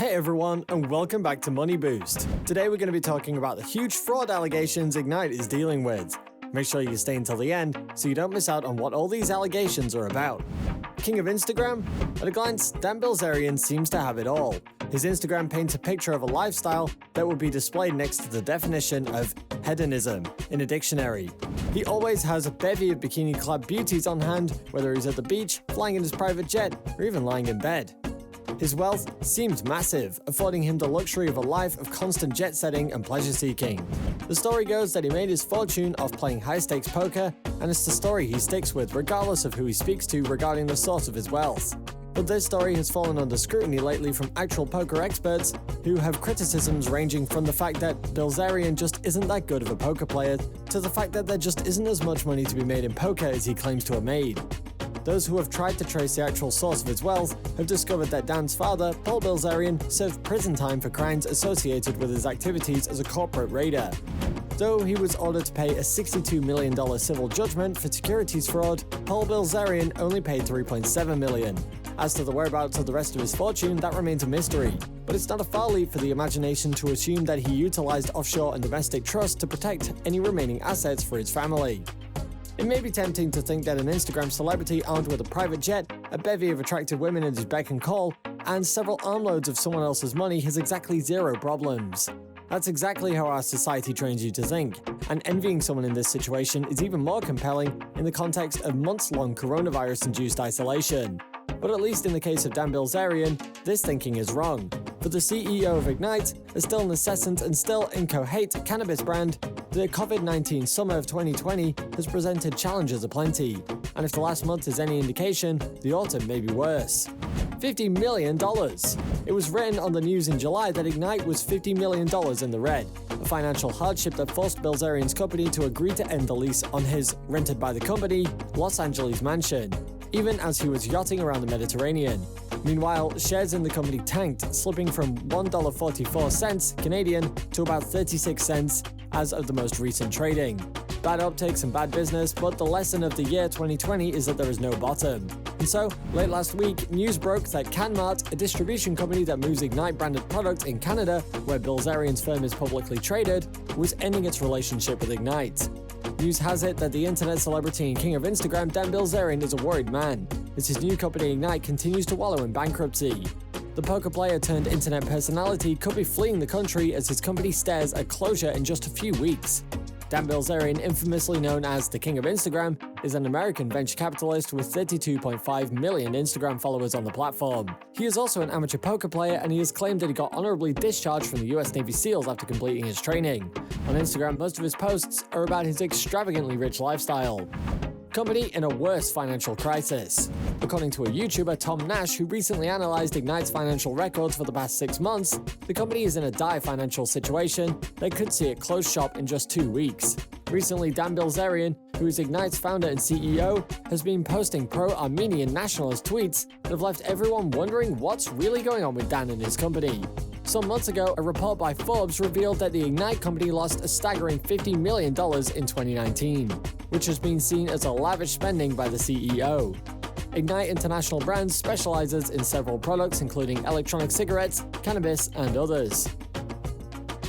Hey everyone, and welcome back to Money Boost. Today we're going to be talking about the huge fraud allegations Ignite is dealing with. Make sure you stay until the end so you don't miss out on what all these allegations are about. King of Instagram? At a glance, Dan Bilzerian seems to have it all. His Instagram paints a picture of a lifestyle that would be displayed next to the definition of hedonism in a dictionary. He always has a bevy of bikini-clad beauties on hand, whether he's at the beach, flying in his private jet, or even lying in bed. His wealth seemed massive, affording him the luxury of a life of constant jet-setting and pleasure-seeking. The story goes that he made his fortune off playing high-stakes poker, and it's the story he sticks with regardless of who he speaks to regarding the source of his wealth. But this story has fallen under scrutiny lately from actual poker experts who have criticisms ranging from the fact that Bilzerian just isn't that good of a poker player to the fact that there just isn't as much money to be made in poker as he claims to have made. Those who have tried to trace the actual source of his wealth have discovered that Dan's father, Paul Bilzerian, served prison time for crimes associated with his activities as a corporate raider. Though he was ordered to pay a $62 million civil judgment for securities fraud, Paul Bilzerian only paid $3.7 million. As to the whereabouts of the rest of his fortune, that remains a mystery. But it's not a far leap for the imagination to assume that he utilized offshore and domestic trusts to protect any remaining assets for his family. It may be tempting to think that an Instagram celebrity armed with a private jet, a bevy of attractive women at his beck and call, and several armloads of someone else's money has exactly zero problems. That's exactly how our society trains you to think, and envying someone in this situation is even more compelling in the context of months-long coronavirus-induced isolation. But at least in the case of Dan Bilzerian, this thinking is wrong. For the CEO of Ignite, a still nascent and still inchoate cannabis brand, the COVID-19 summer of 2020 has presented challenges aplenty, and if the last month is any indication, the autumn may be worse. $50 million! It was written on the news in July that Ignite was $50 million in the red, a financial hardship that forced Bilzerian's company to agree to end the lease on his, rented by the company, Los Angeles mansion, even as he was yachting around the Mediterranean. Meanwhile, shares in the company tanked, slipping from $1.44 Canadian to about 36 cents as of the most recent trading. Bad optics and bad business, but the lesson of the year 2020 is that there is no bottom. And so, late last week, news broke that CannMart, a distribution company that moves Ignite-branded products in Canada, where Bilzerian's firm is publicly traded, was ending its relationship with Ignite. News has it that the internet celebrity and king of Instagram, Dan Bilzerian, is a worried man, as his new company Ignite continues to wallow in bankruptcy. The poker player turned internet personality could be fleeing the country as his company stares at closure in just a few weeks. Dan Bilzerian, infamously known as the King of Instagram, is an American venture capitalist with 32.5 million Instagram followers on the platform. He is also an amateur poker player, and he has claimed that he got honorably discharged from the US Navy SEALs after completing his training. On Instagram, most of his posts are about his extravagantly rich lifestyle. Company in a worse financial crisis. According to a YouTuber, Tom Nash, who recently analyzed Ignite's financial records for the past 6 months, the company is in a dire financial situation that could see it close shop in just 2 weeks. Recently, Dan Bilzerian, who is Ignite's founder and CEO, has been posting pro-Armenian nationalist tweets that have left everyone wondering what's really going on with Dan and his company. Some months ago, a report by Forbes revealed that the Ignite company lost a staggering $50 million in 2019, which has been seen as a lavish spending by the CEO. Ignite International Brands specializes in several products including electronic cigarettes, cannabis, and others.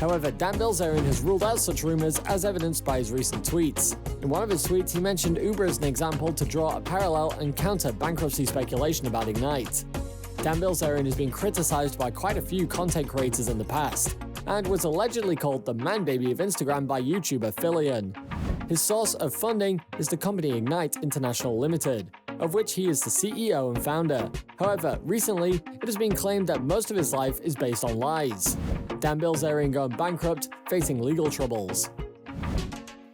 However, Dan Bilzerian has ruled out such rumors as evidenced by his recent tweets. In one of his tweets, he mentioned Uber as an example to draw a parallel and counter bankruptcy speculation about Ignite. Dan Bilzerian has been criticized by quite a few content creators in the past, and was allegedly called the man-baby of Instagram by YouTuber Bilzerian. His source of funding is the company Ignite International Limited, of which he is the CEO and founder. However, recently, it has been claimed that most of his life is based on lies. Dan Bilzerian gone bankrupt, facing legal troubles.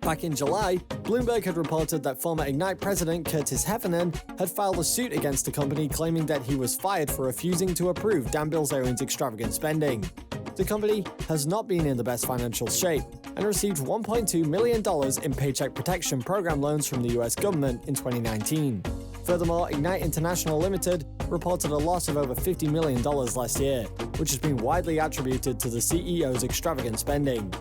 Back in July, Bloomberg had reported that former Ignite president Curtis Heffernan had filed a suit against the company claiming that he was fired for refusing to approve Dan Bilzerian's extravagant spending. The company has not been in the best financial shape and received $1.2 million in Paycheck Protection Program loans from the US government in 2019. Furthermore, Ignite International Limited reported a loss of over $50 million last year, which has been widely attributed to the CEO's extravagant spending.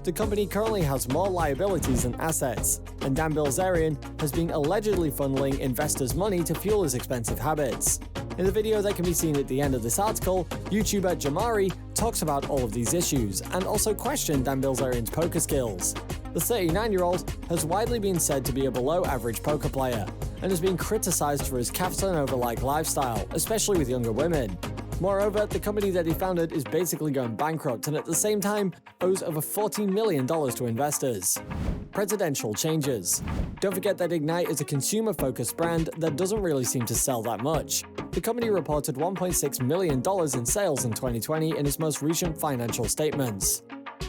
The company currently has more liabilities than assets, and Dan Bilzerian has been allegedly funneling investors' money to fuel his expensive habits. In the video that can be seen at the end of this article, YouTuber Jamari talks about all of these issues and also questioned Dan Bilzerian's poker skills. The 39-year-old has widely been said to be a below-average poker player and has been criticized for his Casanova-like lifestyle, especially with younger women. Moreover, the company that he founded is basically going bankrupt and at the same time owes over $14 million to investors. Presidential changes. Don't forget that Ignite is a consumer-focused brand that doesn't really seem to sell that much. The company reported $1.6 million in sales in 2020 in its most recent financial statements.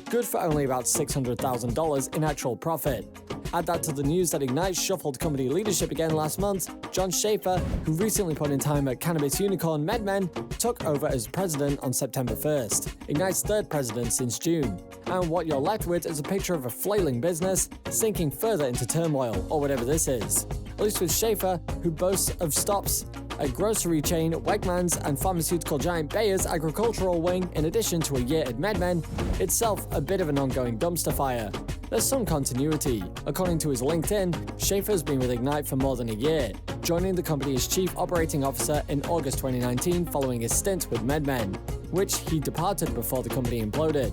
Good for only about $600,000 in actual profit. Add that to the news that Ignite shuffled company leadership again last month. John Schaefer, who recently put in time at cannabis unicorn MedMen, took over as president on September 1st, Ignite's third president since June. And what you're left with is a picture of a flailing business sinking further into turmoil, or whatever this is. At least with Schaefer, who boasts of stops at grocery chain Wegmans and pharmaceutical giant Bayer's agricultural wing, in addition to a year at MedMen, itself a bit of an ongoing dumpster fire. There's some continuity. According to his LinkedIn, Schaefer's been with Ignite for more than a year, joining the company as Chief Operating Officer in August 2019 following his stint with MedMen, which he departed before the company imploded.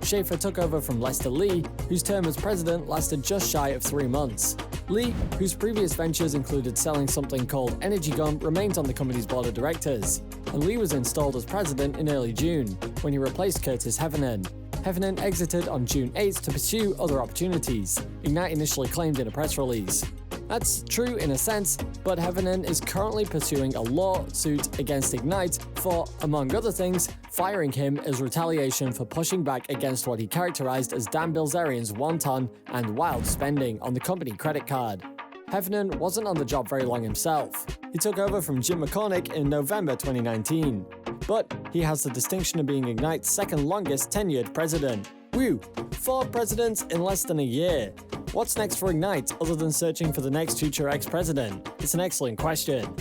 Schaefer took over from Lester Lee, whose term as president lasted just shy of 3 months. Lee, whose previous ventures included selling something called Energy Gum, remains on the company's board of directors, and Lee was installed as president in early June, when he replaced Curtis Heffernan. Heffernan exited on June 8th to pursue other opportunities, Ignite initially claimed in a press release. That's true in a sense, but Heffernan is currently pursuing a lawsuit against Ignite for, among other things, firing him as retaliation for pushing back against what he characterized as Dan Bilzerian's wanton and wild spending on the company credit card. Heffernan wasn't on the job very long himself. He took over from Jim McCormick in November 2019. But he has the distinction of being Ignite's second longest tenured president. Woo! 4 presidents in less than a year. What's next for Ignite other than searching for the next future ex-president? It's an excellent question.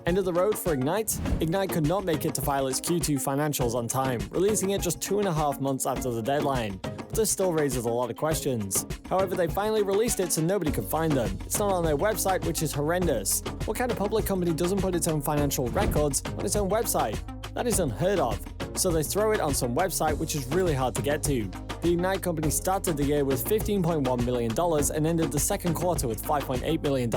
End of the road for Ignite? Ignite could not make it to file its Q2 financials on time, releasing it just 2.5 months after the deadline. But this still raises a lot of questions. However, they finally released it so nobody could find them. It's not on their website, which is horrendous. What kind of public company doesn't put its own financial records on its own website? That is unheard of. So they throw it on some website which is really hard to get to. The Ignite company started the year with $15.1 million and ended the second quarter with $5.8 million.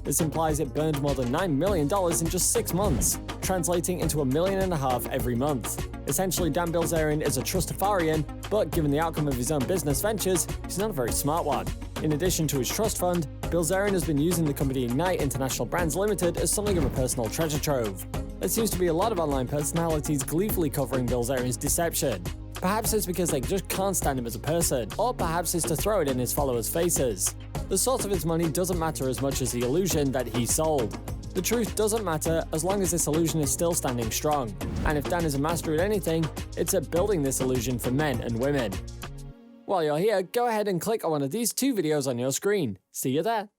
This implies it burned more than $9 million in just 6 months, translating into $1.5 million every month. Essentially, Dan Bilzerian is a trustafarian, but given the outcome of his own business ventures, he's not a very smart one. In addition to his trust fund, Bilzerian has been using the company Ignite International Brands Limited as something of a personal treasure trove. There seems to be a lot of online personalities gleefully covering Bilzerian's deception. Perhaps it's because they just can't stand him as a person, or perhaps it's to throw it in his followers' faces. The source of his money doesn't matter as much as the illusion that he sold. The truth doesn't matter as long as this illusion is still standing strong. And if Dan is a master at anything, it's at building this illusion for men and women. While you're here, go ahead and click on one of these 2 videos on your screen. See you there.